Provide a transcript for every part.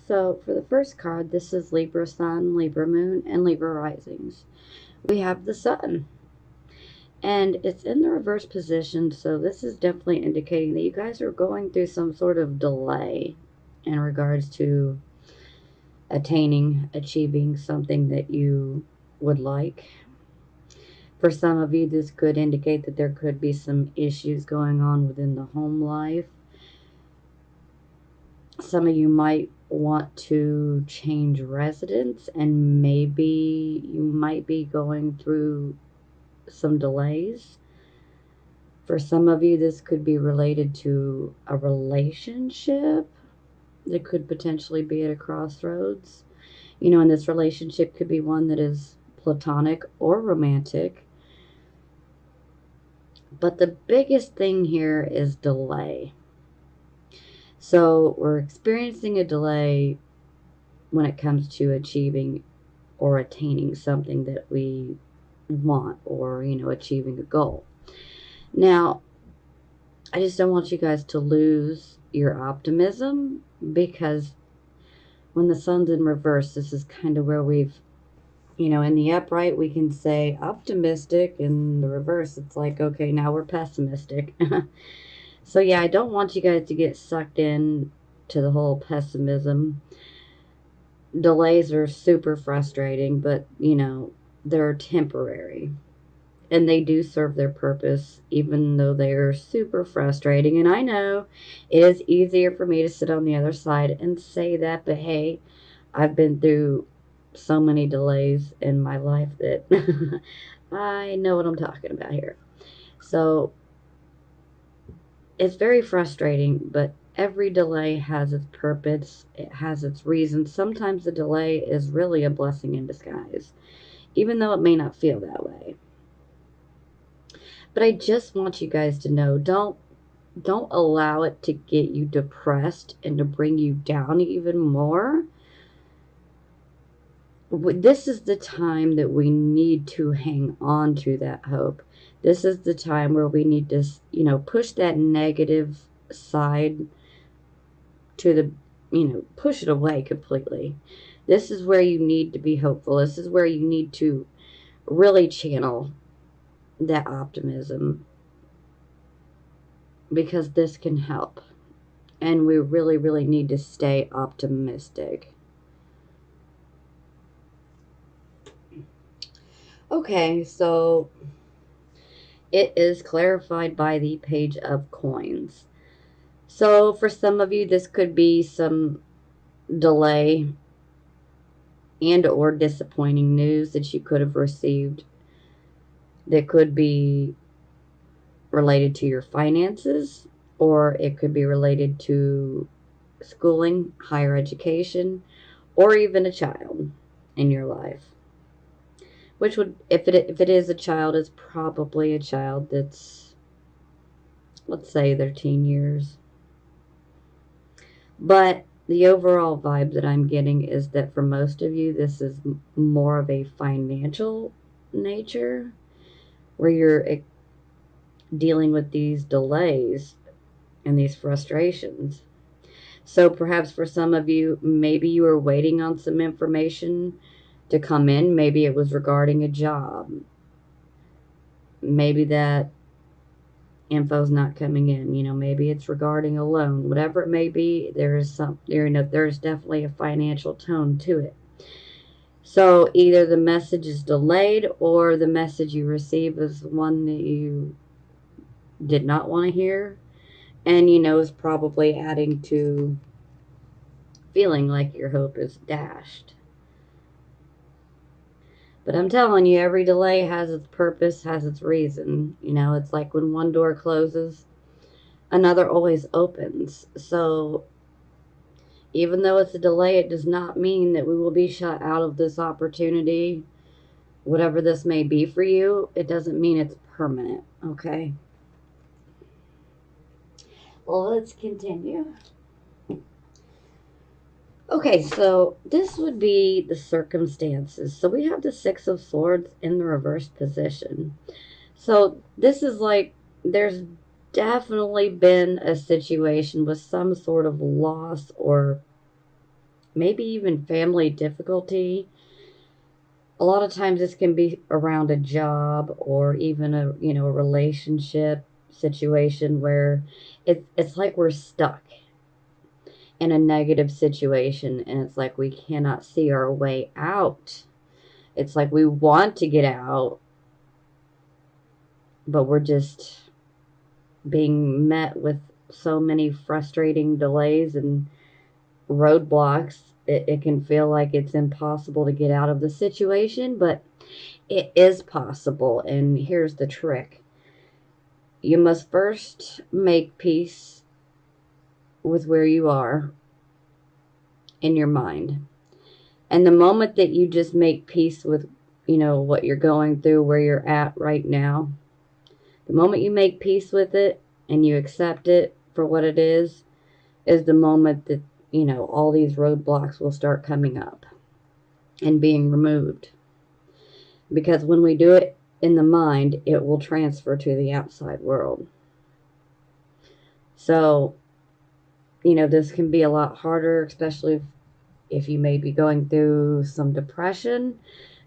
So for the first card, this is Libra Sun, Libra Moon, and Libra Risings. We have the Sun. And it's in the reverse position, so this is definitely indicating that you guys are going through some sort of delay in regards to achieving something that you would like. For some of you, this could indicate that there could be some issues going on within the home life. Some of you might want to change residence, and maybe you might be going through some delays. For some of you, this could be related to a relationship that could potentially be at a crossroads. And this relationship could be one that is platonic or romantic. But the biggest thing here is delay. So we're experiencing a delay when it comes to achieving or attaining something that we want, or, achieving a goal. Now, I just don't want you guys to lose your optimism, because when the sun's in reverse, this is kind of where we've, in the upright, we can say optimistic. In the reverse, it's like, okay, now we're pessimistic. So yeah, I don't want you guys to get sucked in to the whole pessimism. Delays are super frustrating, but, they're temporary. And they do serve their purpose, even though they are super frustrating. And I know it is easier for me to sit on the other side and say that, but hey, I've been through so many delays in my life that I know what I'm talking about here. So it's very frustrating, but every delay has its purpose. It has its reason. Sometimes the delay is really a blessing in disguise, even though it may not feel that way. But I just want you guys to know, don't allow it to get you depressed and to bring you down even more. This is the time that we need to hang on to that hope. This is the time where we need to, push that negative side to the, push it away completely. This is where you need to be hopeful. This is where you need to really channel that optimism, because this can help. And we really, really need to stay optimistic. Okay, so it is clarified by the Page of Coins. So for some of you, this could be some delay and or disappointing news that you could have received that could be related to your finances, or it could be related to schooling, higher education, or even a child in your life. Which would, if it is a child, it's probably a child that's, let's say, their teen years. But the overall vibe that I'm getting is that for most of you, this is more of a financial nature, where you're dealing with these delays and these frustrations. So perhaps for some of you, maybe you were waiting on some information to come in. Maybe it was regarding a job. Maybe that info's not coming in. Maybe it's regarding a loan. Whatever it may be, there's definitely a financial tone to it. So either the message is delayed, or the message you receive is one that you did not want to hear, and is probably adding to feeling like your hope is dashed. But I'm telling you, every delay has its purpose, has its reason. It's like when one door closes, another always opens. So even though it's a delay, it does not mean that we will be shut out of this opportunity. Whatever this may be for you, it doesn't mean it's permanent, okay? Well, let's continue. Okay, so this would be the circumstances. So we have the Six of Swords in the reverse position. So this is like, there's definitely been a situation with some sort of loss, or maybe even family difficulty. A lot of times this can be around a job or even a relationship situation where it's like we're stuck in a negative situation, and it's like we cannot see our way out. It's like we want to get out, but we're just being met with so many frustrating delays and roadblocks. It can feel like it's impossible to get out of the situation, but it is possible. And here's the trick: you must first make peace with where you are in your mind. And the moment that you just make peace with, what you're going through, where you're at right now, the moment you make peace with it and you accept it for what it is the moment that, all these roadblocks will start coming up and being removed. Because when we do it in the mind, it will transfer to the outside world. So, this can be a lot harder, especially if you may be going through some depression.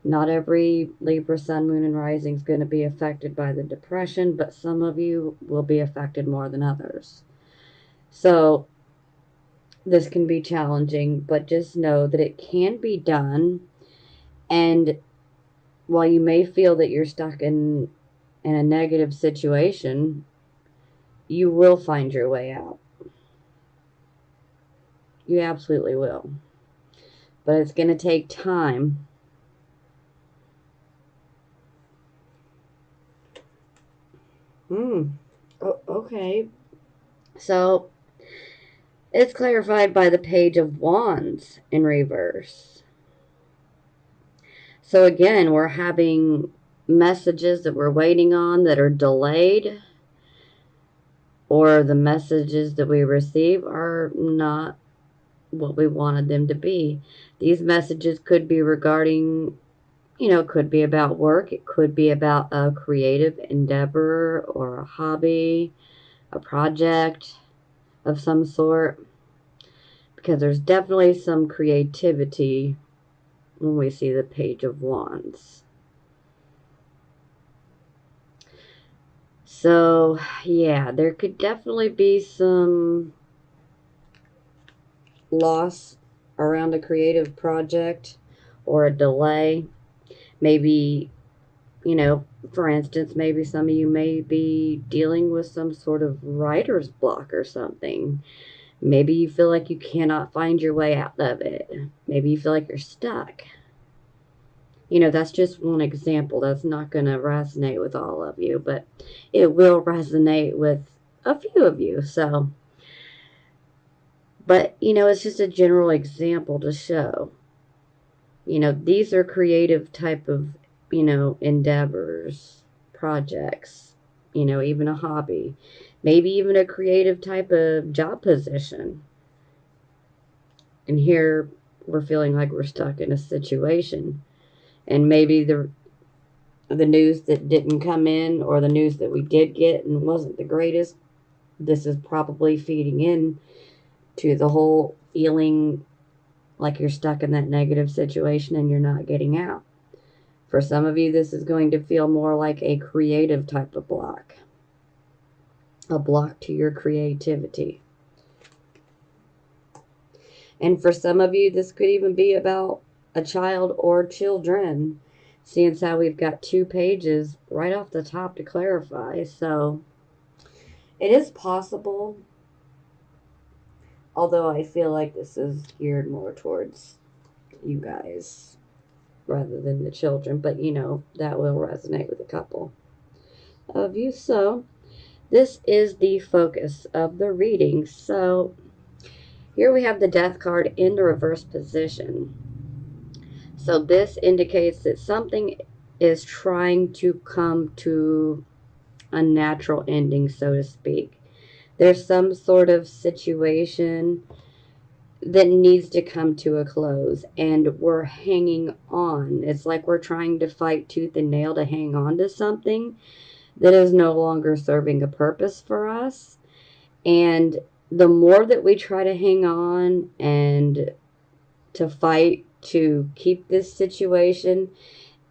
Not every Libra sun, moon, and rising is going to be affected by the depression, but some of you will be affected more than others. So this can be challenging, but just know that it can be done. And while you may feel that you're stuck in a negative situation, you will find your way out. You absolutely will. But it's going to take time. Okay. So it's clarified by the Page of Wands in reverse. So again, we're having messages that we're waiting on that are delayed, or the messages that we receive are not what we wanted them to be. These messages could be regarding, it could be about work. It could be about a creative endeavor or a hobby, a project of some sort. Because there's definitely some creativity when we see the Page of Wands. So, yeah, there could definitely be some loss around a creative project or a delay. Maybe, for instance, maybe some of you may be dealing with some sort of writer's block or something. Maybe you feel like you cannot find your way out of it. Maybe you feel like you're stuck. That's just one example. That's not going to resonate with all of you, but it will resonate with a few of you. So, but, it's just a general example to show. These are creative type of, endeavors, projects, even a hobby, maybe even a creative type of job position. And here we're feeling like we're stuck in a situation. And maybe the news that didn't come in, or the news that we did get and wasn't the greatest, this is probably feeding in to the whole feeling like you're stuck in that negative situation and you're not getting out. For some of you, this is going to feel more like a creative type of block, a block to your creativity. And for some of you, this could even be about a child or children, seeing as how we've got 2 pages right off the top to clarify. So it is possible, although I feel like this is geared more towards you guys rather than the children. But, that will resonate with a couple of you. So this is the focus of the reading. So here we have the Death card in the reverse position. So this indicates that something is trying to come to a natural ending, so to speak. There's some sort of situation that needs to come to a close, and we're hanging on. It's like we're trying to fight tooth and nail to hang on to something that is no longer serving a purpose for us. And the more that we try to hang on and to fight to keep this situation,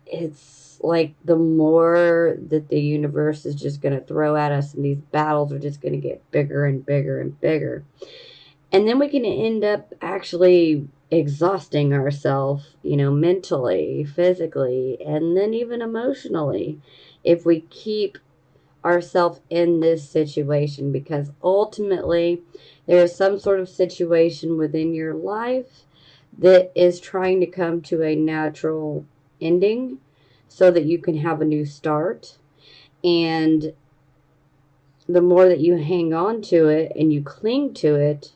it's like the more that the universe is just going to throw at us, and these battles are just going to get bigger and bigger and bigger. And then we can end up actually exhausting ourselves, mentally, physically, and then even emotionally if we keep ourselves in this situation, because ultimately there is some sort of situation within your life that is trying to come to a natural ending so that you can have a new start. And the more that you hang on to it and you cling to it,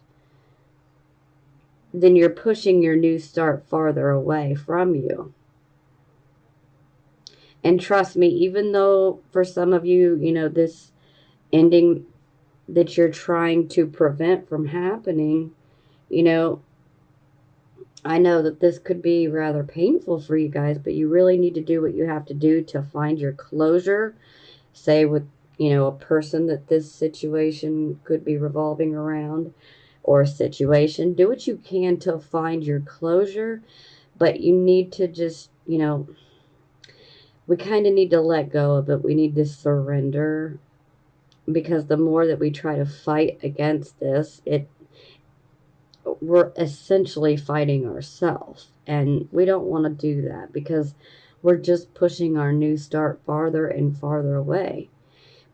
then you're pushing your new start farther away from you. And trust me, even though for some of you, this ending that you're trying to prevent from happening, I know that this could be rather painful for you guys, but you really need to do what you have to do to find your closure. Say with, a person that this situation could be revolving around, or a situation. Do what you can to find your closure, but you need to just, we kind of need to let go of it. We need to surrender, because the more that we try to fight against this, we're essentially fighting ourselves. And we don't want to do that, because we're just pushing our new start farther and farther away.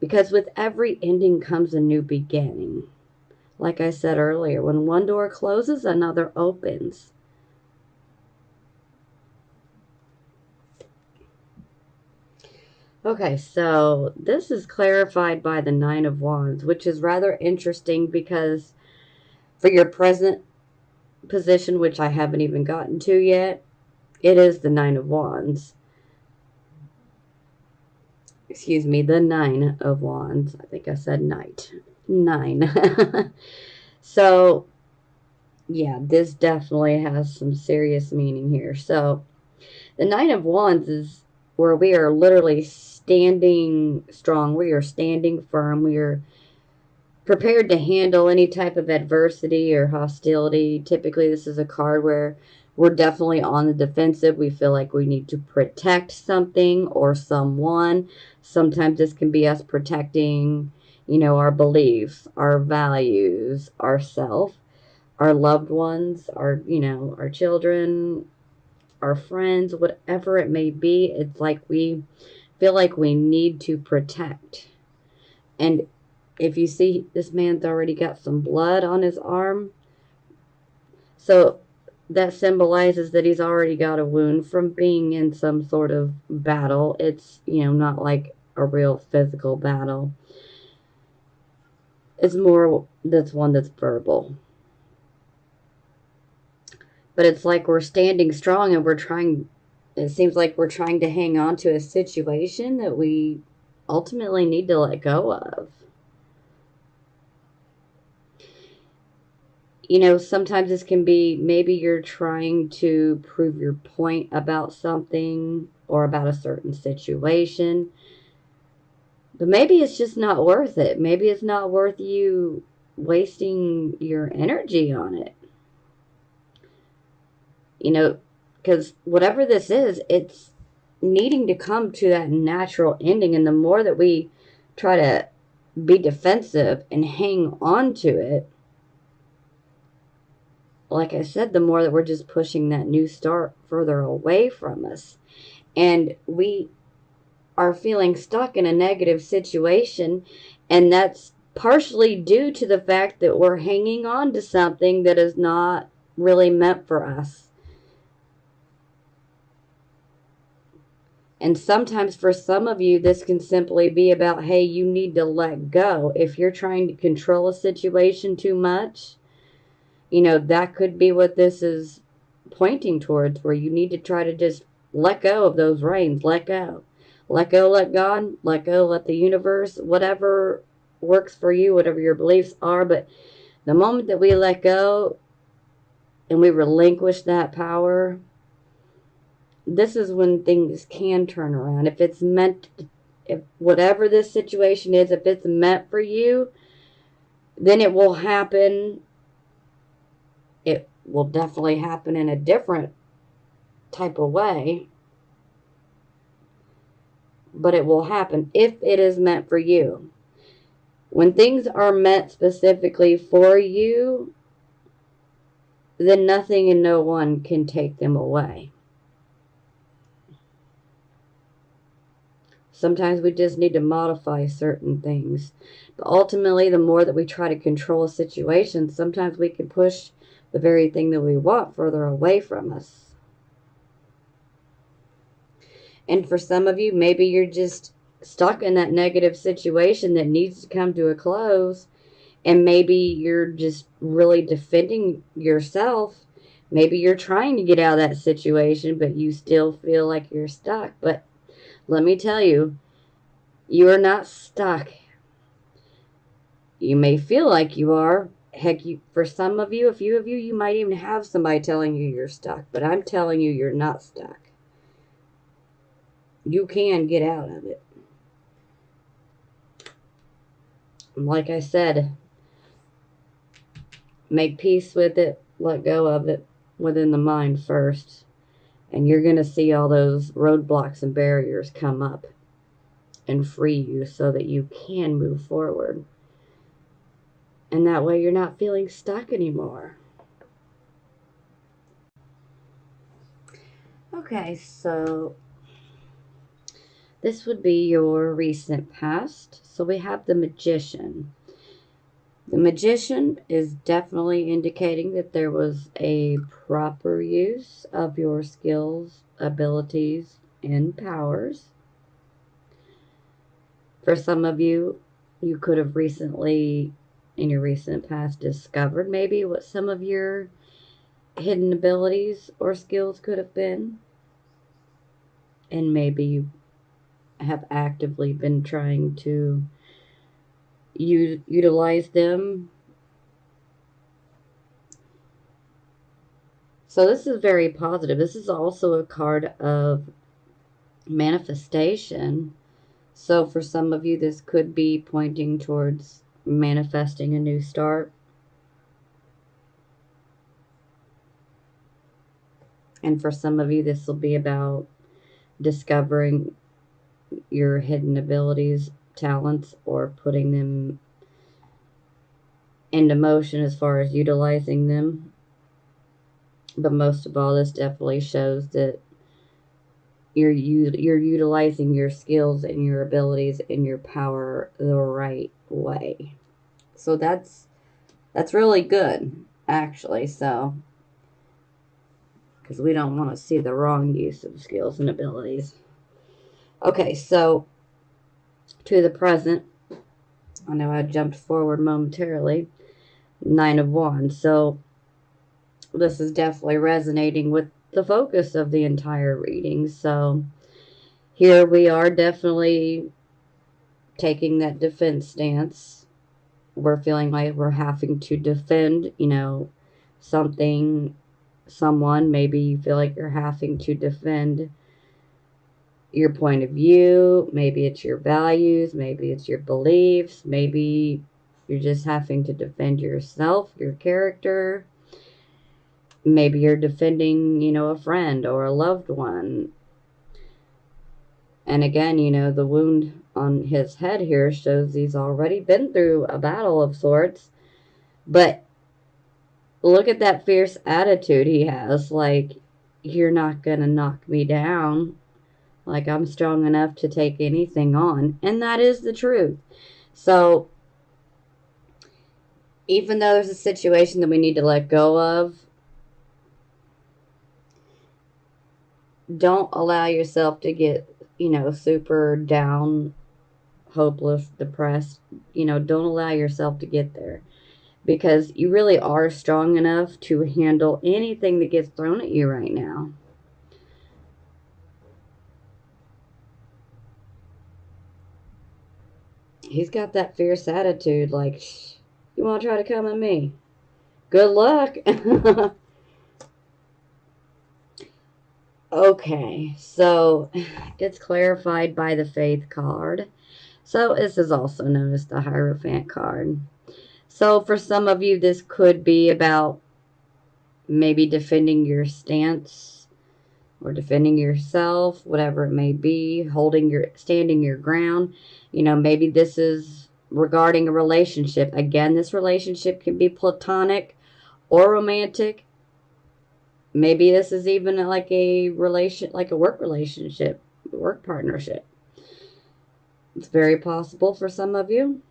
Because with every ending comes a new beginning. Like I said earlier, when one door closes, another opens. Okay, so this is clarified by the Nine of Wands, which is rather interesting, because for your present position, which I haven't even gotten to yet, it is the Nine of Wands. Excuse me, the Nine of Wands. I think I said Knight. 9. So, yeah, this definitely has some serious meaning here. So, the Nine of Wands is where we are literally standing strong. We are standing firm. We are prepared to handle any type of adversity or hostility. Typically, this is a card where we're definitely on the defensive. We feel like we need to protect something or someone. Sometimes this can be us protecting, our beliefs, our values, ourself, our loved ones, our children, our friends, whatever it may be. It's like we feel like we need to protect. And if you see, this man's already got some blood on his arm. So that symbolizes that he's already got a wound from being in some sort of battle. It's, not like a real physical battle. It's more that's one that's verbal. But it's like we're standing strong, and it seems like we're trying to hang on to a situation that we ultimately need to let go of. Sometimes this can be, maybe you're trying to prove your point about something or about a certain situation, but maybe it's just not worth it. Maybe it's not worth you wasting your energy on it. Because whatever this is, it's needing to come to that natural ending. And the more that we try to be defensive and hang on to it, like I said, the more that we're just pushing that new start further away from us. And we are feeling stuck in a negative situation. And that's partially due to the fact that we're hanging on to something that is not really meant for us. And sometimes for some of you, this can simply be about, hey, you need to let go. If you're trying to control a situation too much, that could be what this is pointing towards, where you need to try to just let go of those reins. Let go. Let go, let God, let go, let the universe, whatever works for you, whatever your beliefs are. But the moment that we let go and we relinquish that power, this is when things can turn around. If it's meant, if whatever this situation is, if it's meant for you, then it will happen. will definitely happen in a different type of way, but it will happen if it is meant for you. When things are meant specifically for you, then nothing and no one can take them away. Sometimes we just need to modify certain things. But ultimately, the more that we try to control a situation, sometimes we can push the very thing that we want further away from us. And for some of you, maybe you're just stuck in that negative situation that needs to come to a close. And maybe you're just really defending yourself. Maybe you're trying to get out of that situation, but you still feel like you're stuck. But let me tell you, you are not stuck. You may feel like you are. Heck, for some of you, a few of you, you might even have somebody telling you you're stuck. But I'm telling you, you're not stuck. You can get out of it. Like I said, make peace with it. Let go of it within the mind first. And you're going to see all those roadblocks and barriers come up and free you so that you can move forward. And that way you're not feeling stuck anymore. Okay, so this would be your recent past. So we have the Magician. The Magician is definitely indicating that there was a proper use of your skills, abilities, and powers. For some of you, you could have recently, in your recent past, discovered maybe what some of your hidden abilities or skills could have been. And maybe you have actively been trying to utilize them. So this is very positive. This is also a card of manifestation. So for some of you, this could be pointing towards manifesting a new start. And for some of you, this will be about discovering your hidden abilities, talents, or putting them into motion as far as utilizing them. But most of all, this definitely shows that you're utilizing your skills and your abilities and your power the right way. So that's really good, actually. So, because we don't want to see the wrong use of skills and abilities. Okay, so to the present, I know I jumped forward momentarily. 9 of Wands. So this is definitely resonating with the focus of the entire reading. So here we are definitely taking that defense stance. We're feeling like we're having to defend, something, someone. Maybe you feel like you're having to defend your point of view. Maybe it's your values. Maybe it's your beliefs. Maybe you're just having to defend yourself, your character. Maybe you're defending, a friend or a loved one. And again, the wound on his head here shows he's already been through a battle of sorts. But look at that fierce attitude he has. Like, you're not going to knock me down. Like, I'm strong enough to take anything on. And that is the truth. So, even though there's a situation that we need to let go of, don't allow yourself to get, super down, hopeless, depressed. Don't allow yourself to get there. Because you really are strong enough to handle anything that gets thrown at you right now. He's got that fierce attitude, like, you want to try to come at me? Good luck. Okay, so it's clarified by the Faith card. So this is also known as the Hierophant card. So for some of you, this could be about maybe defending your stance or defending yourself, whatever it may be, standing your ground. Maybe this is regarding a relationship. Again, this relationship can be platonic or romantic. Maybe this is even like a work relationship, work partnership. It's very possible for some of you.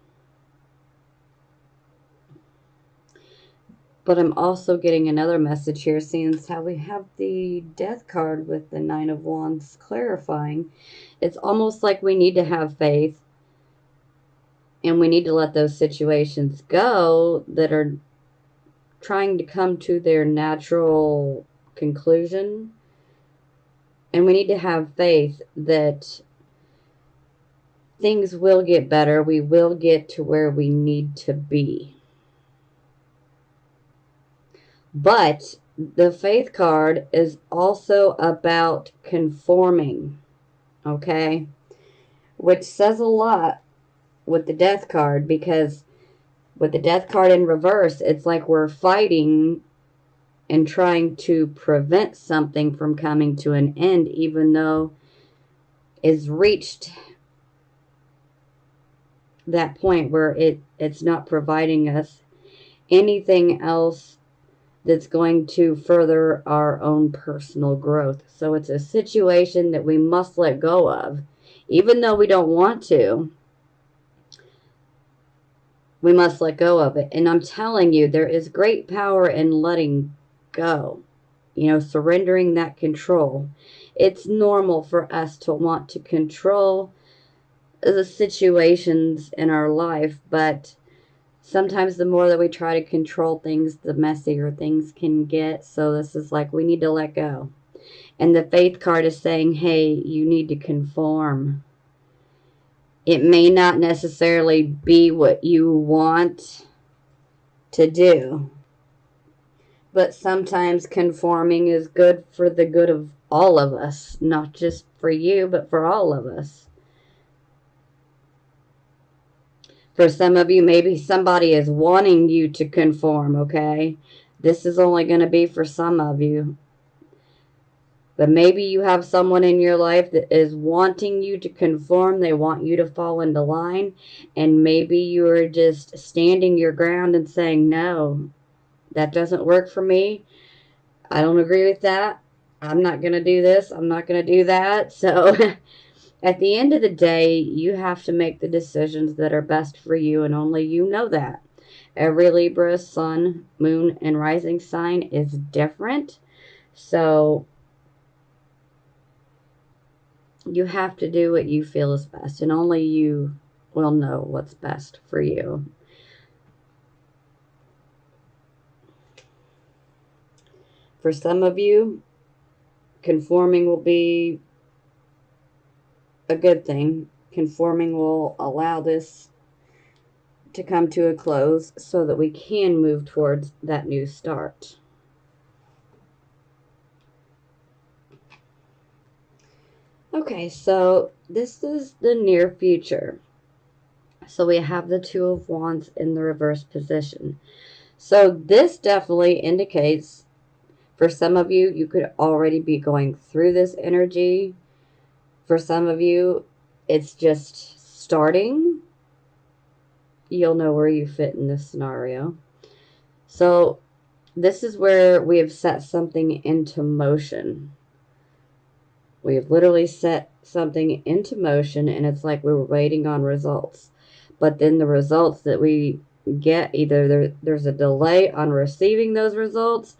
But I'm also getting another message here, seeing as how we have the Death card with the Nine of Wands clarifying. It's almost like we need to have faith, and we need to let those situations go that are trying to come to their natural conclusion. And we need to have faith that things will get better. We will get to where we need to be. But the Faith card is also about conforming, okay? Which says a lot with the Death card, because with the Death card in reverse, it's like we're fighting and trying to prevent something from coming to an end, even though it's reached that point where it's not providing us anything else that's going to further our own personal growth. So it's a situation that we must let go of. Even though we don't want to, we must let go of it. And I'm telling you, there is great power in letting go. Surrendering that control. It's normal for us to want to control the situations in our life, but sometimes the more that we try to control things, the messier things can get. So this is like we need to let go. And the Faith card is saying, hey, you need to conform. It may not necessarily be what you want to do, but sometimes conforming is good for the good of all of us. Not just for you, but for all of us. For some of you, maybe somebody is wanting you to conform, okay? This is only going to be for some of you. But maybe you have someone in your life that is wanting you to conform. They want you to fall into line. And maybe you are just standing your ground and saying, no, that doesn't work for me. I don't agree with that. I'm not going to do this. I'm not going to do that. So at the end of the day, you have to make the decisions that are best for you, and only you know that. Every Libra, sun, moon, and rising sign is different. So you have to do what you feel is best, and only you will know what's best for you. For some of you, conforming will be a good thing. Conforming will allow this to come to a close so that we can move towards that new start. Okay, so this is the near future. So we have the Two of Wands in the reverse position. So this definitely indicates, for some of you, you could already be going through this energy. For some of you, it's just starting. You'll know where you fit in this scenario. So this is where we have set something into motion. We have literally set something into motion, and it's like we were waiting on results. But then the results that we get, either there's a delay on receiving those results,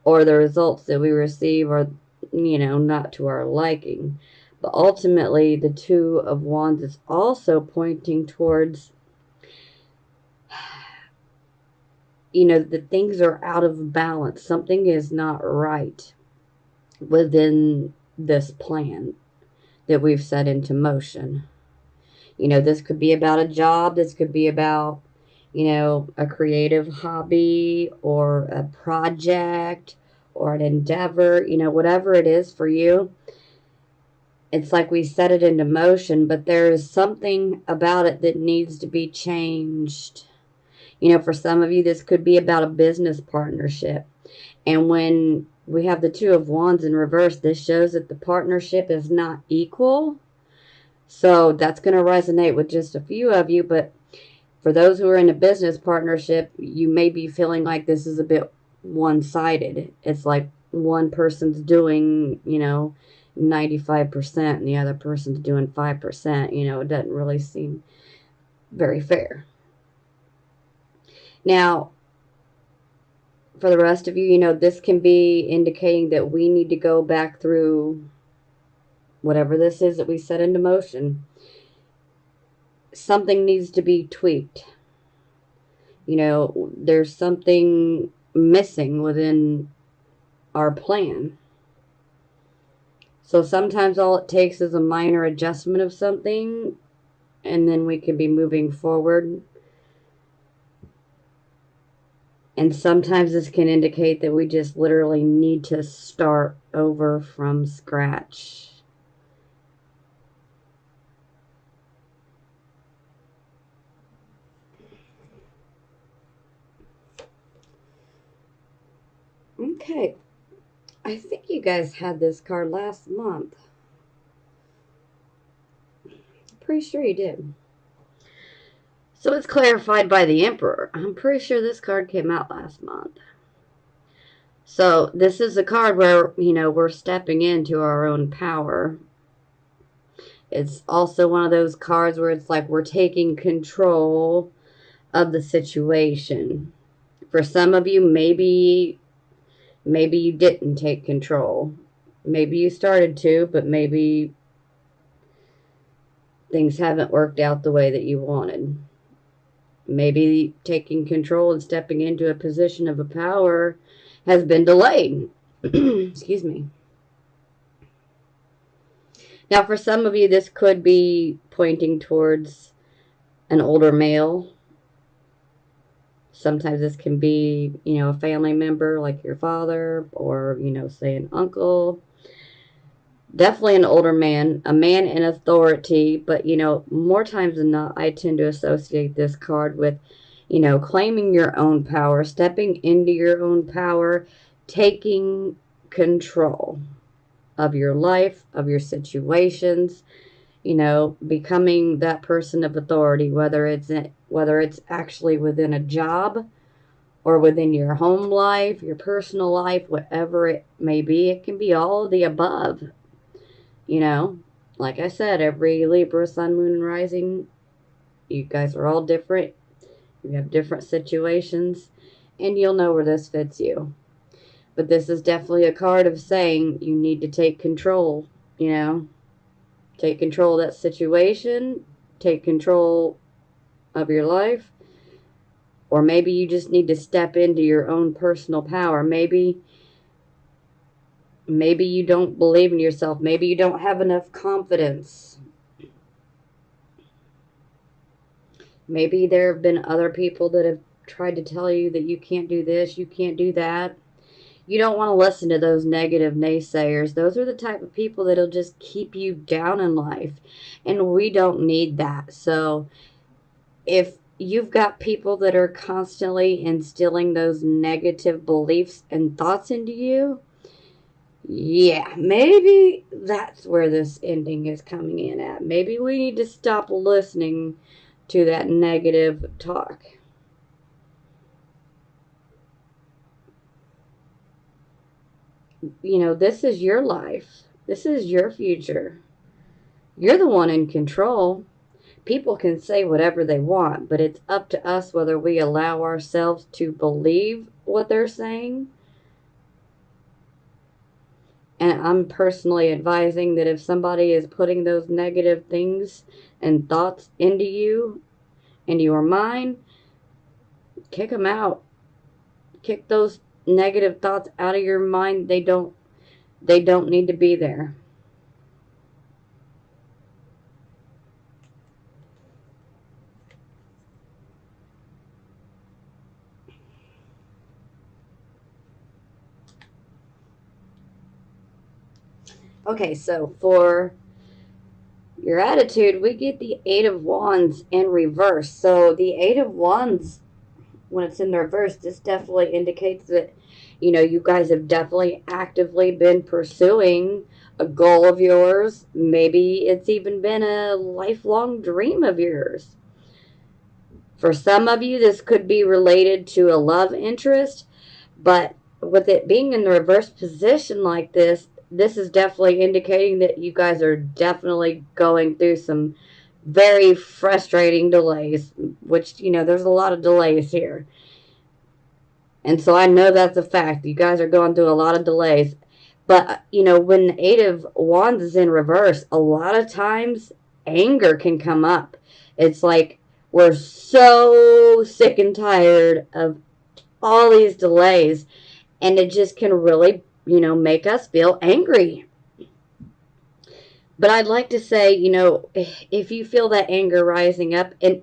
or the results that we receive are, not to our liking. But ultimately, the Two of Wands is also pointing towards, that things are out of balance. Something is not right within this plan that we've set into motion. This could be about a job. This could be about, a creative hobby or a project or an endeavor, whatever it is for you. It's like we set it into motion, but there is something about it that needs to be changed. For some of you, this could be about a business partnership. And when we have the Two of Wands in reverse, this shows that the partnership is not equal. So that's going to resonate with just a few of you. But for those who are in a business partnership, you may be feeling like this is a bit one-sided. It's like one person's doing, 95% and the other person's doing 5%. It doesn't really seem very fair. Now, for the rest of you, this can be indicating that we need to go back through whatever this is that we set into motion. Something needs to be tweaked. There's something missing within our plan. So sometimes all it takes is a minor adjustment of something, and then we can be moving forward. And sometimes this can indicate that we just literally need to start over from scratch. Okay. I think you guys had this card last month. Pretty sure you did. So it's clarified by the Emperor. I'm pretty sure this card came out last month. So this is a card where, we're stepping into our own power. It's also one of those cards where it's like we're taking control of the situation. For some of you, maybe you didn't take control. Maybe you started to, but maybe things haven't worked out the way that you wanted. Maybe taking control and stepping into a position of a power has been delayed. Excuse me. Now, for some of you, this could be pointing towards an older male. Sometimes this can be, a family member like your father or, say an uncle. Definitely an older man, a man in authority. But, more times than not, I tend to associate this card with, claiming your own power, stepping into your own power, taking control of your life, of your situations, becoming that person of authority, whether it's actually within a job or within your home life, your personal life, whatever it may be. It can be all of the above. Like I said, every Libra, Sun, Moon, and Rising, you guys are all different. You have different situations, and you'll know where this fits you. But this is definitely a card of saying you need to take control, Take control of that situation, take control of your life, or maybe you just need to step into your own personal power. Maybe you don't believe in yourself. Maybe you don't have enough confidence. Maybe there have been other people that have tried to tell you that you can't do this, you can't do that. You don't want to listen to those negative naysayers. Those are the type of people that'll just keep you down in life. And we don't need that. So if you've got people that are constantly instilling those negative beliefs and thoughts into you, yeah, maybe that's where this ending is coming in at. Maybe we need to stop listening to that negative talk. This is your life. This is your future. You're the one in control. People can say whatever they want, but it's up to us whether we allow ourselves to believe what they're saying. And I'm personally advising that if somebody is putting those negative things and thoughts into you, into your mind, kick them out. Kick those negative thoughts out of your mind. They don't need to be there. Okay, so for your attitude, we get the Eight of Wands in reverse. So the Eight of Wands, when it's in the reverse, this definitely indicates that, you guys have definitely actively been pursuing a goal of yours. Maybe it's even been a lifelong dream of yours. For some of you, this could be related to a love interest, but with it being in the reverse position like this is definitely indicating that you guys are definitely going through some very frustrating delays, which, there's a lot of delays here. And so I know that's a fact. You guys are going through a lot of delays. But, when the Eight of Wands is in reverse, a lot of times anger can come up. It's like we're so sick and tired of all these delays, and it just can really, make us feel angry. But I'd like to say, if you feel that anger rising up, and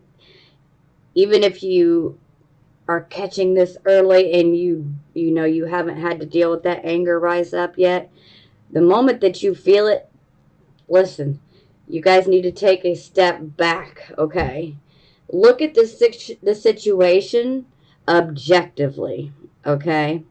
even if you are catching this early and you haven't had to deal with that anger rise up yet, the moment that you feel it, listen, you guys need to take a step back, okay? Look at the situation objectively, okay?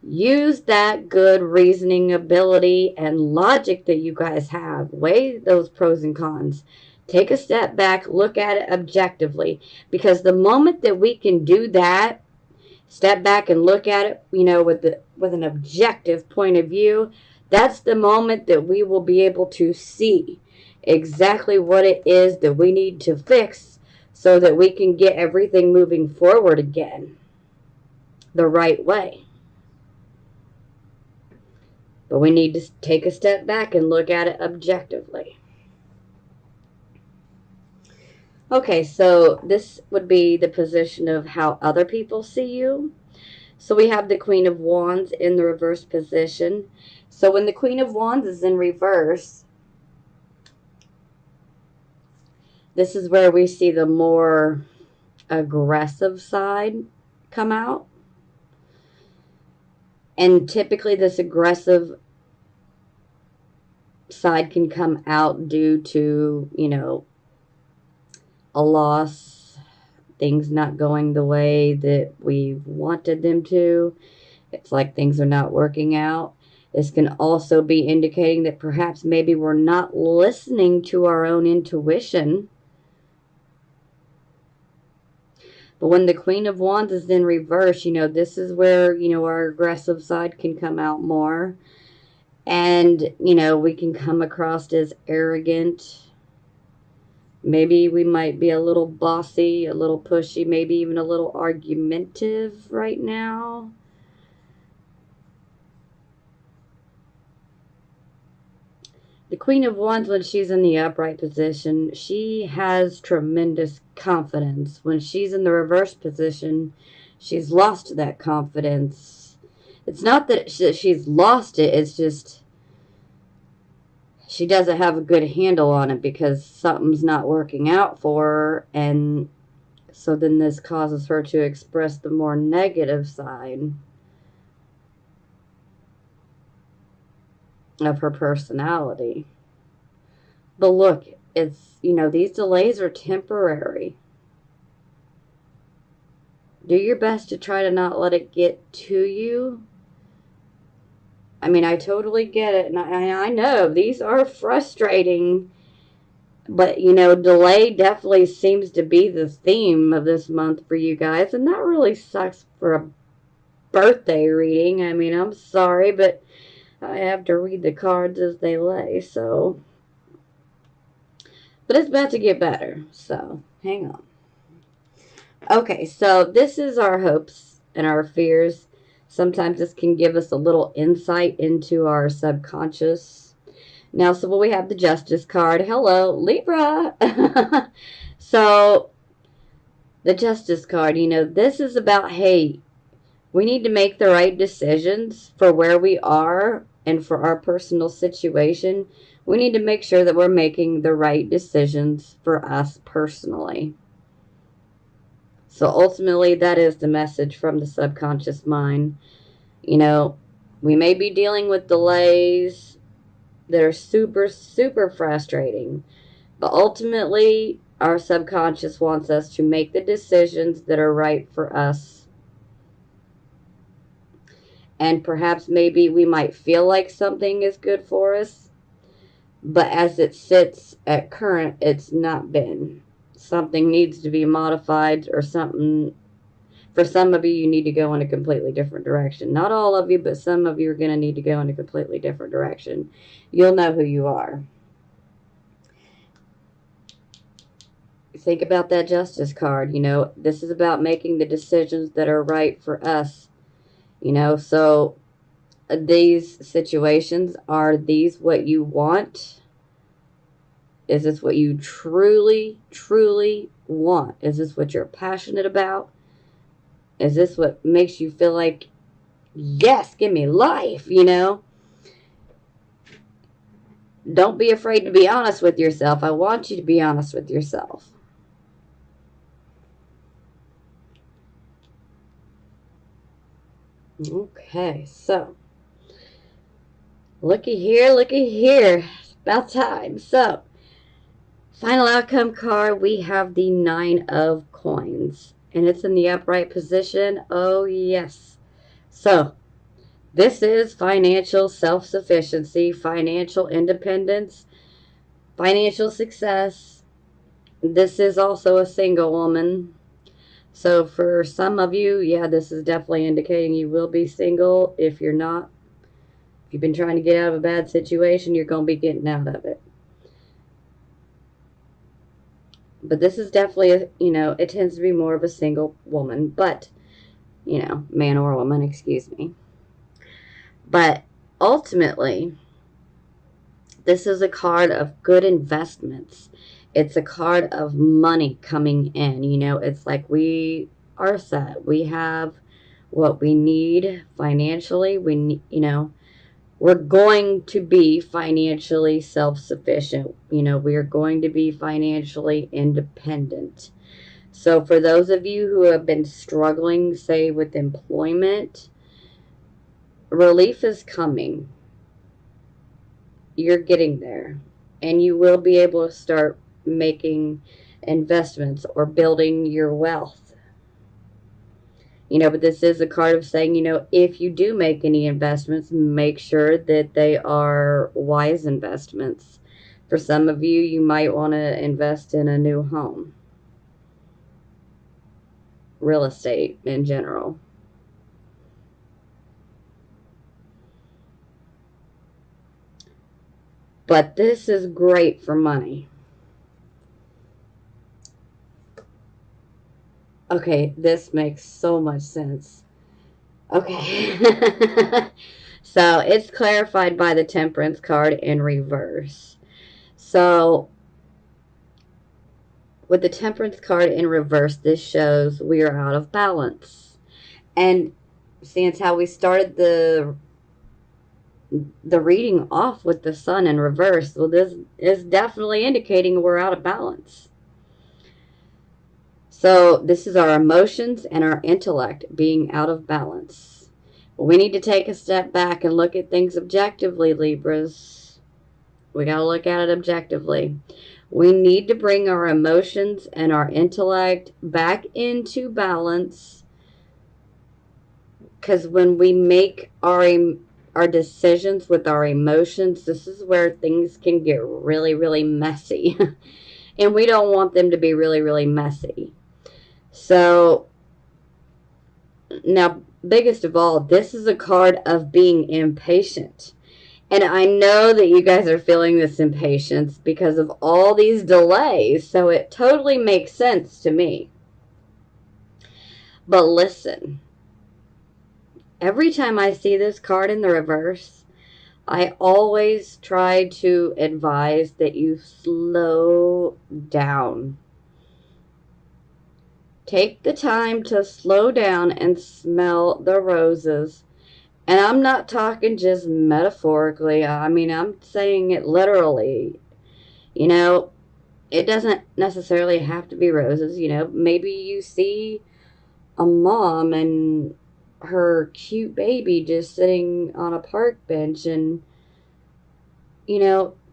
Use that good reasoning ability and logic that you guys have. Weigh those pros and cons. Take a step back, look at it objectively. Because the moment that we can do that, step back and look at it, with an objective point of view, that's the moment that we will be able to see exactly what it is that we need to fix so that we can get everything moving forward again the right way. But we need to take a step back and look at it objectively. Okay, so this would be the position of how other people see you. So we have the Queen of Wands in the reverse position. So when the Queen of Wands is in reverse, this is where we see the more aggressive side come out. And typically this aggressive side can come out due to, a loss, things not going the way that we wanted them to. It's like things are not working out. This can also be indicating that perhaps maybe we're not listening to our own intuition. But when the Queen of Wands is in reverse, this is where, our aggressive side can come out more. And, we can come across as arrogant. Maybe we might be a little bossy, a little pushy, maybe even a little argumentative right now. The Queen of Wands, when she's in the upright position, she has tremendous confidence. When she's in the reverse position, she's lost that confidence. It's not that she's lost it, it's just she doesn't have a good handle on it because something's not working out for her, and so then this causes her to express the more negative side of her personality. But look, it's, these delays are temporary. Do your best to try to not let it get to you. I mean, I totally get it, and I know these are frustrating, but, delay definitely seems to be the theme of this month for you guys, and that really sucks for a birthday reading. I mean, I'm sorry, but I have to read the cards as they lay, so. But it's about to get better, so hang on. Okay, so this is our hopes and our fears. Sometimes this can give us a little insight into our subconscious. Now, so we have the Justice card. Hello, Libra. So, the Justice card, this is about, hey, we need to make the right decisions for where we are and for our personal situation. We need to make sure that we're making the right decisions for us personally. So ultimately, that is the message from the subconscious mind. We may be dealing with delays that are super, super frustrating. But ultimately, our subconscious wants us to make the decisions that are right for us. And perhaps maybe we might feel like something is good for us, but as it sits at current, it's not been. Something needs to be modified, or something. For some of you, you need to go in a completely different direction. Not all of you, but some of you are going to need to go in a completely different direction. You'll know who you are. Think about that justice card. This is about making the decisions that are right for us. So these situations, are these what you want? Is this what you truly, truly want? Is this what you're passionate about? Is this what makes you feel like, yes, give me life, Don't be afraid to be honest with yourself. I want you to be honest with yourself. Okay, so looky here, looky here. It's about time. So, final outcome card, we have the 9 of coins. And it's in the upright position. Oh, yes. So, this is financial self-sufficiency, financial independence, financial success. This is also a single woman. So for some of you, yeah, this is definitely indicating you will be single. If you're not, if you've been trying to get out of a bad situation, you're going to be getting out of it. But this is definitely, it tends to be more of a single woman, but, man or woman, excuse me. But ultimately, this is a card of good investments. It's a card of money coming in. It's like we are set. We have what we need financially. We're going to be financially self-sufficient. We are going to be financially independent. So for those of you who have been struggling, say, with employment, relief is coming. You're getting there. And you will be able to start making investments or building your wealth. But this is a card of saying, if you do make any investments, make sure that they are wise investments. For some of you, you might want to invest in a new home. Real estate in general. But this is great for money. Okay, this makes so much sense. Okay. So it's clarified by the Temperance card in reverse. So with the Temperance card in reverse, this shows we are out of balance. And since how we started the reading off with the Sun in reverse, well, this is definitely indicating we're out of balance. So this is our emotions and our intellect being out of balance. We need to take a step back and look at things objectively, Libras. We got to look at it objectively. We need to bring our emotions and our intellect back into balance, because when we make our decisions with our emotions, this is where things can get really, really messy. And we don't want them to be really, really messy. So, now, biggest of all, this is a card of being impatient. And I know that you guys are feeling this impatience because of all these delays, so it totally makes sense to me. But listen, every time I see this card in the reverse, I always try to advise that you slow down. Take the time to slow down and smell the roses. And I'm not talking just metaphorically. I mean, I'm saying it literally. It doesn't necessarily have to be roses. Maybe you see a mom and her cute baby just sitting on a park bench, and,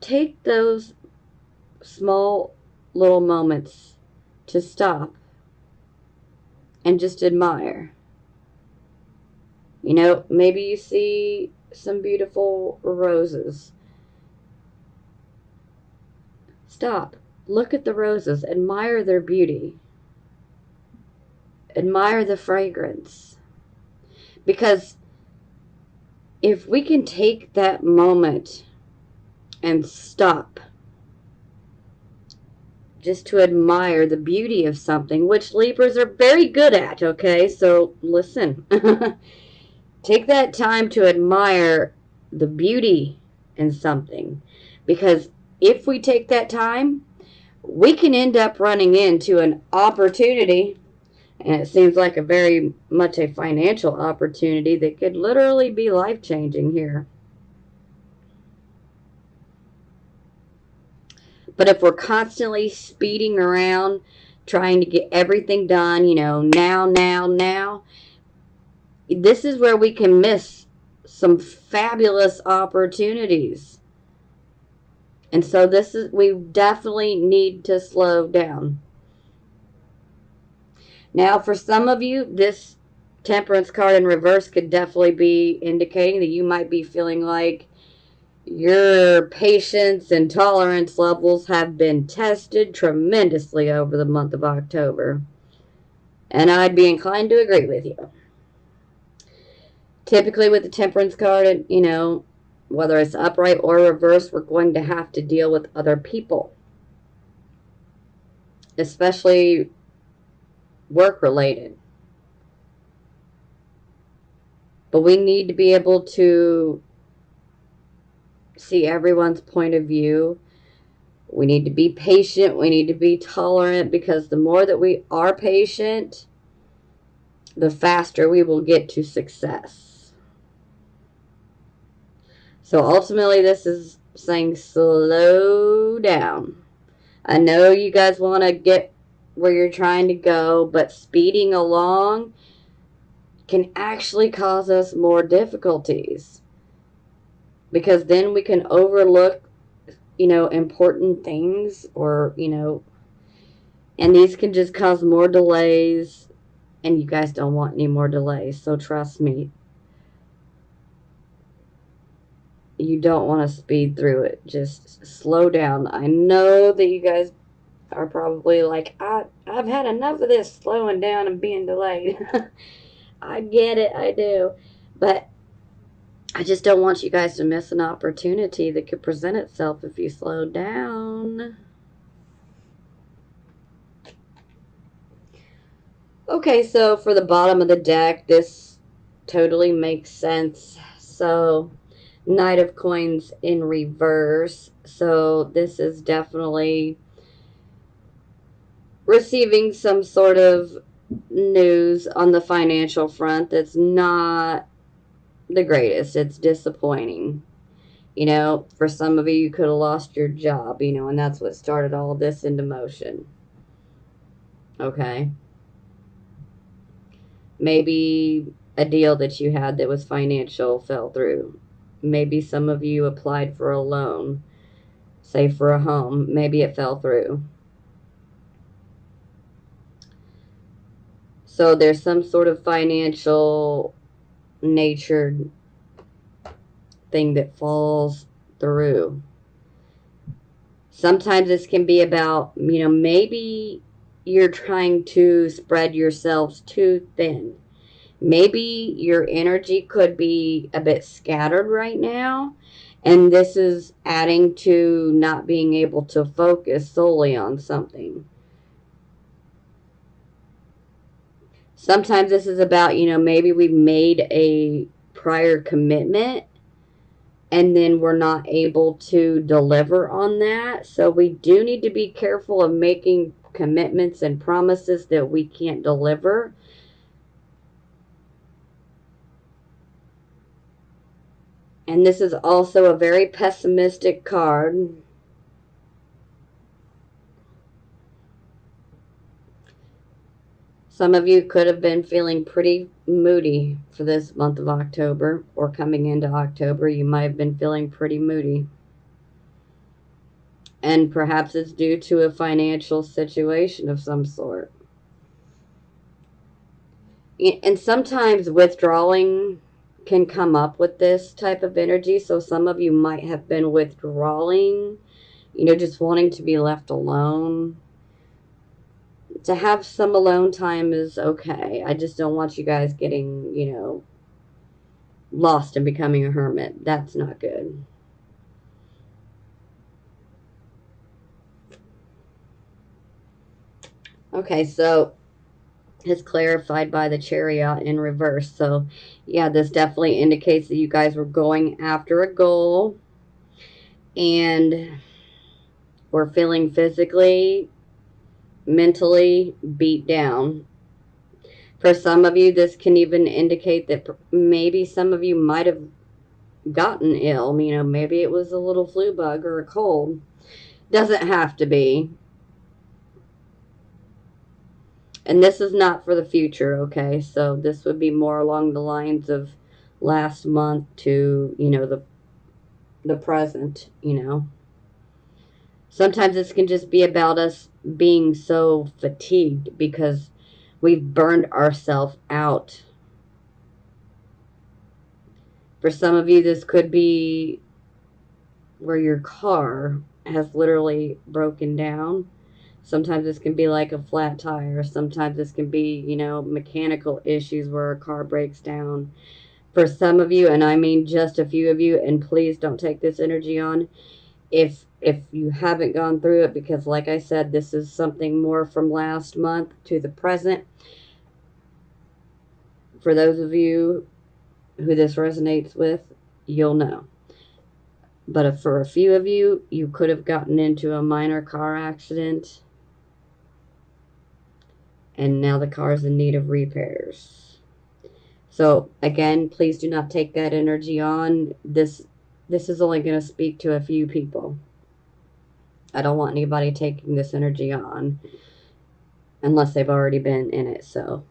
take those small little moments to stop and just admire. You know, maybe you see some beautiful roses. Stop. Look at the roses. Admire their beauty. Admire the fragrance. Because if we can take that moment and stop just to admire the beauty of something, which Libras are very good at, okay? So listen. Take that time to admire the beauty in something. Because if we take that time, we can end up running into an opportunity, and it seems like a very much a financial opportunity that could literally be life-changing here. But if we're constantly speeding around, trying to get everything done, you know, now, this is where we can miss some fabulous opportunities. And so we definitely need to slow down. Now, for some of you, this Temperance card in reverse could definitely be indicating that you might be feeling like your patience and tolerance levels have been tested tremendously over the month of October. And I'd be inclined to agree with you. Typically with the Temperance card, you know, whether it's upright or reverse, we're going to have to deal with other people. Especially work-related. But we need to be able to see everyone's point of view. We need to be patient. We need to be tolerant, because the more that we are patient, the faster we will get to success. So ultimately, this is saying slow down. I know you guys want to get where you're trying to go, but speeding along can actually cause us more difficulties, because then we can overlook, you know, important things, or, you know, and these can just cause more delays, and you guys don't want any more delays. So trust me, you don't want to speed through it. Just slow down. I know that you guys are probably like, I've had enough of this slowing down and being delayed. I get it, I do. But I just don't want you guys to miss an opportunity that could present itself if you slow down. Okay, so for the bottom of the deck, this totally makes sense. So, Knight of Coins in reverse. So, this is definitely receiving some sort of news on the financial front that's not the greatest. It's disappointing. You know, for some of you, you could have lost your job, you know, and that's what started all this into motion. Okay. Maybe a deal that you had that was financial fell through. Maybe some of you applied for a loan, say for a home. Maybe it fell through. So there's some sort of financial natured thing that falls through. Sometimes this can be about, you know, maybe you're trying to spread yourselves too thin. Maybe your energy could be a bit scattered right now, and this is adding to not being able to focus solely on something. Sometimes this is about, you know, maybe we made a prior commitment and then we're not able to deliver on that. So we do need to be careful of making commitments and promises that we can't deliver. And this is also a very pessimistic card. Some of you could have been feeling pretty moody for this month of October, or coming into October, you might have been feeling pretty moody. And perhaps it's due to a financial situation of some sort. And sometimes withdrawing can come up with this type of energy. So some of you might have been withdrawing, just wanting to be left alone. To have some alone time is okay. I just don't want you guys getting, lost and becoming a hermit. That's not good. Okay, so it's clarified by the Chariot in reverse. So, yeah, this definitely indicates that you guys were going after a goal and were feeling physically, mentally beat down. For some of you, this can even indicate that maybe some of you might have gotten ill. Maybe it was a little flu bug or a cold. Doesn't have to be. And this is not for the future, okay? So this would be more along the lines of last month to, the present. Sometimes this can just be about us being so fatigued because we've burned ourselves out. For some of you, this could be where your car has literally broken down. Sometimes this can be like a flat tire. Sometimes this can be, mechanical issues where a car breaks down. For some of you, and I mean just a few of you, and please don't take this energy on if you haven't gone through it, because like I said, this is something more from last month to the present. For those of you who this resonates with, you'll know. But for a few of you, you could have gotten into a minor car accident and now the car is in need of repairs. So again, please do not take that energy on. This is only going to speak to a few people. I don't want anybody taking this energy on unless they've already been in it. So,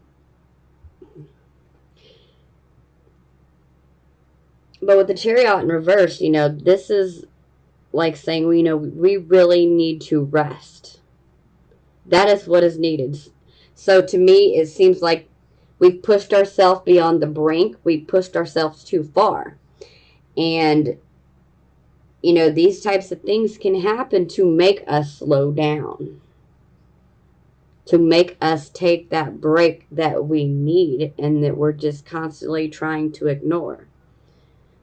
but with the Chariot in reverse, this is like saying, we really need to rest. That is what is needed. So to me, it seems like we've pushed ourselves beyond the brink. We've pushed ourselves too far. And, these types of things can happen to make us slow down, to make us take that break that we need and that we're just constantly trying to ignore.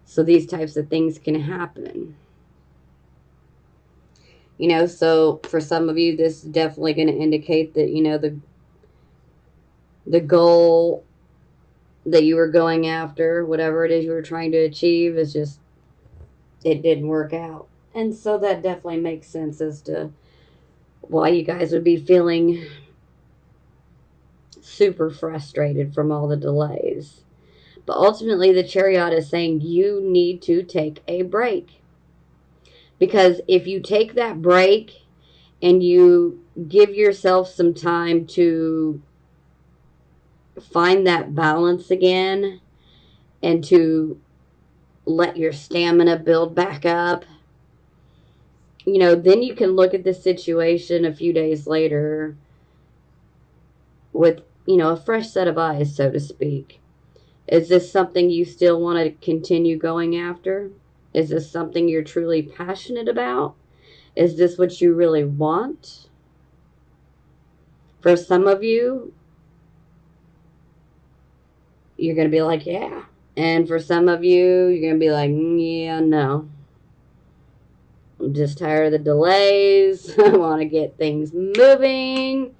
So these types of things can happen. So for some of you, this is definitely going to indicate that, the goal that you were going after, whatever it is you were trying to achieve, is just, it didn't work out. And so that definitely makes sense as to why you guys would be feeling super frustrated from all the delays. But ultimately, the Chariot is saying you need to take a break. Because if you take that break and you give yourself some time to find that balance again and to let your stamina build back up, then you can look at the situation a few days later with, a fresh set of eyes, so to speak. Is this something you still want to continue going after? Is this something you're truly passionate about? Is this what you really want? For some of you, you're going to be like, yeah. And for some of you, you're going to be like, yeah, no. I'm just tired of the delays. I want to get things moving.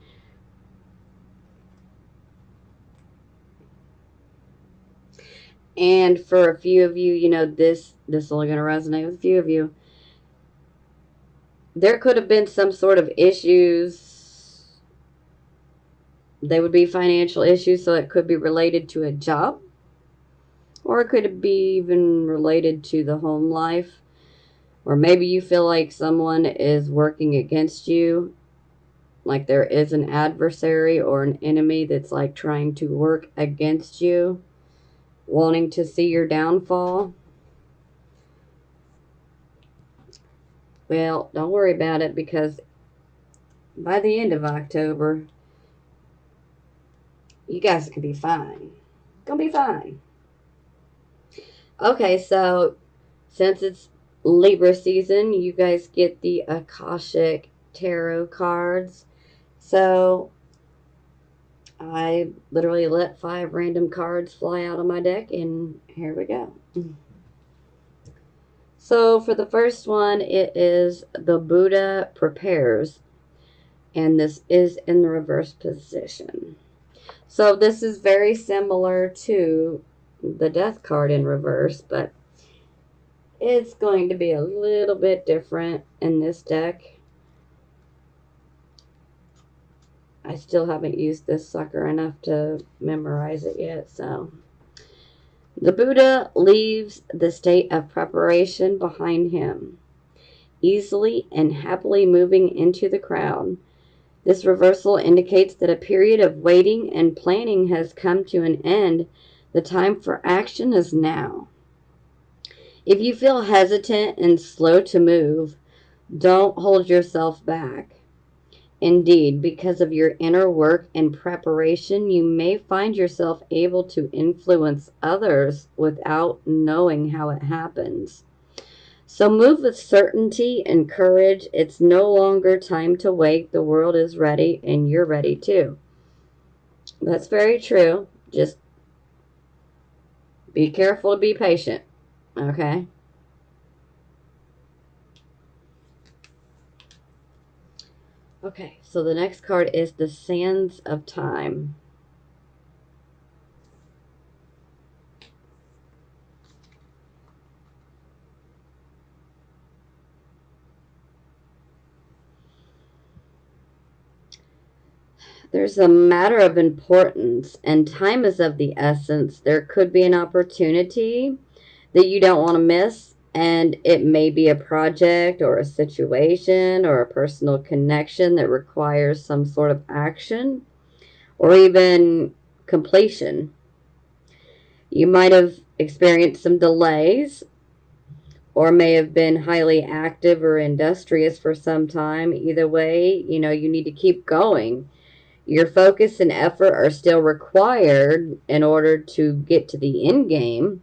And for a few of you, this is only going to resonate with a few of you. There could have been some sort of issues. They would be financial issues, so it could be related to a job. Or it could be even related to the home life. Or maybe you feel like someone is working against you. Like there is an adversary or an enemy that's like trying to work against you, wanting to see your downfall. Well, don't worry about it, because by the end of October, you guys could be fine. Gonna be fine. Okay, so since it's Libra season, you guys get the Akashic Tarot cards. So I literally let 5 random cards fly out of my deck, and here we go. So for the first one, it is the Buddha prepares, and this is in the reverse position. So this is very similar to the Death card in reverse, but it's going to be a little bit different in this deck. I still haven't used this sucker enough to memorize it yet, so. The Buddha leaves the state of preparation behind him, easily and happily moving into the crowd. This reversal indicates that a period of waiting and planning has come to an end. The time for action is now. If you feel hesitant and slow to move, don't hold yourself back. Indeed, because of your inner work and preparation, you may find yourself able to influence others without knowing how it happens. So move with certainty and courage. It's no longer time to wait. The world is ready, and you're ready too. That's very true. Just be careful to be patient, okay? Okay, so the next card is the Sands of Time. There's a matter of importance, and time is of the essence. There could be an opportunity that you don't want to miss, and it may be a project or a situation or a personal connection that requires some sort of action or even completion. You might have experienced some delays or may have been highly active or industrious for some time. Either way, you need to keep going. Your focus and effort are still required in order to get to the end game.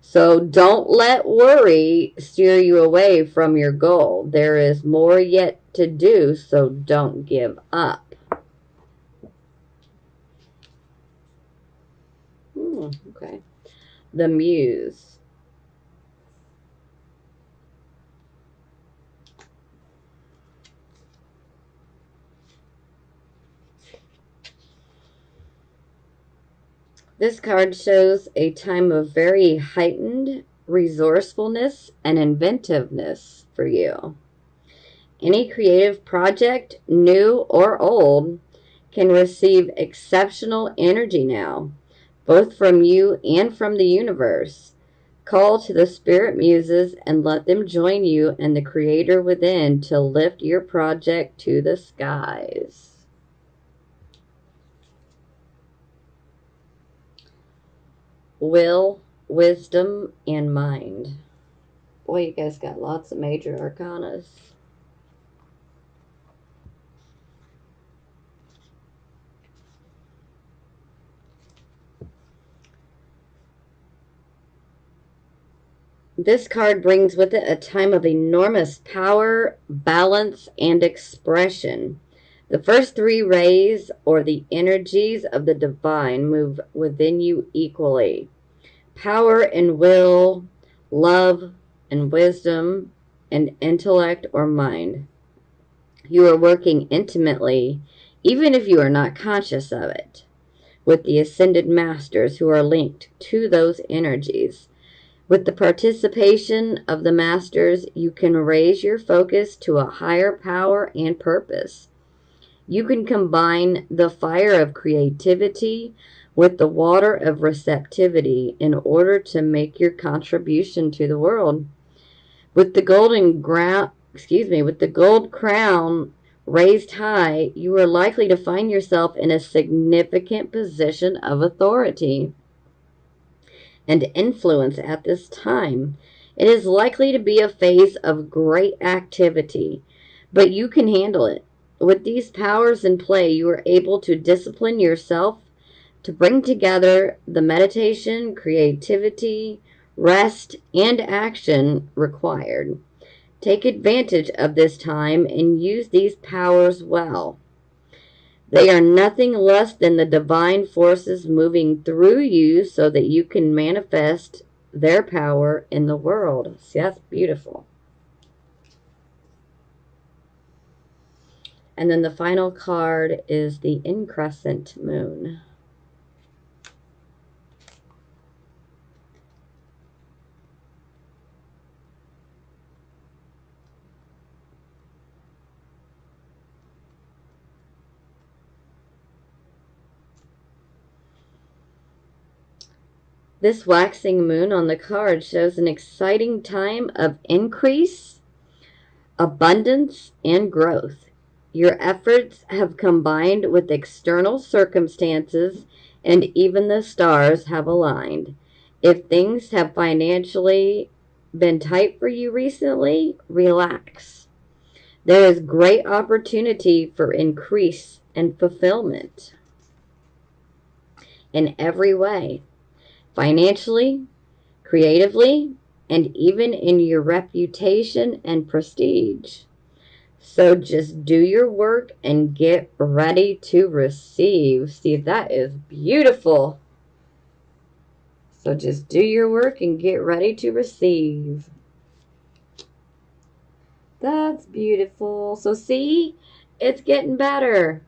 So don't let worry steer you away from your goal. There is more yet to do, so don't give up. Okay. The Muse. This card shows a time of very heightened resourcefulness and inventiveness for you. Any creative project, new or old, can receive exceptional energy now, both from you and from the universe. Call to the spirit muses and let them join you and the creator within to lift your project to the skies. Will, wisdom, and mind. Boy, you guys got lots of major arcanas. This card brings with it a time of enormous power, balance, and expression. The first 3 rays, or the energies of the divine, move within you equally. Power and will, love and wisdom, and intellect or mind. You are working intimately, even if you are not conscious of it, with the ascended masters who are linked to those energies. With the participation of the masters, you can raise your focus to a higher power and purpose. You can combine the fire of creativity with the water of receptivity in order to make your contribution to the world. With the with the gold crown raised high, you are likely to find yourself in a significant position of authority and influence at this time. It is likely to be a phase of great activity, but you can handle it. With these powers in play, you are able to discipline yourself to bring together the meditation, creativity, rest, and action required. Take advantage of this time and use these powers well. They are nothing less than the divine forces moving through you so that you can manifest their power in the world. See, that's beautiful. And then the final card is the increscent moon. This waxing moon on the card shows an exciting time of increase, abundance, and growth. Your efforts have combined with external circumstances, and even the stars have aligned. If things have financially been tight for you recently, relax. There is great opportunity for increase and fulfillment in every way, financially, creatively, and even in your reputation and prestige. So just do your work and get ready to receive. See, that is beautiful. So just do your work and get ready to receive. That's beautiful. So see, it's getting better.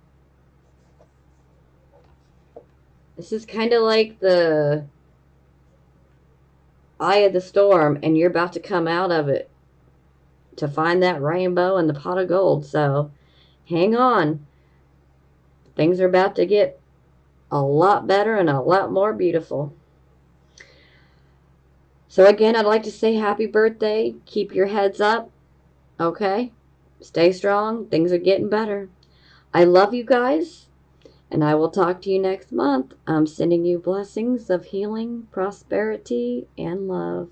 This is kind of like the eye of the storm, and you're about to come out of it to find that rainbow and the pot of gold. So hang on. Things are about to get a lot better and a lot more beautiful. So again, I'd like to say happy birthday. Keep your heads up. Okay? Stay strong. Things are getting better. I love you guys, and I will talk to you next month. I'm sending you blessings of healing, prosperity, and love.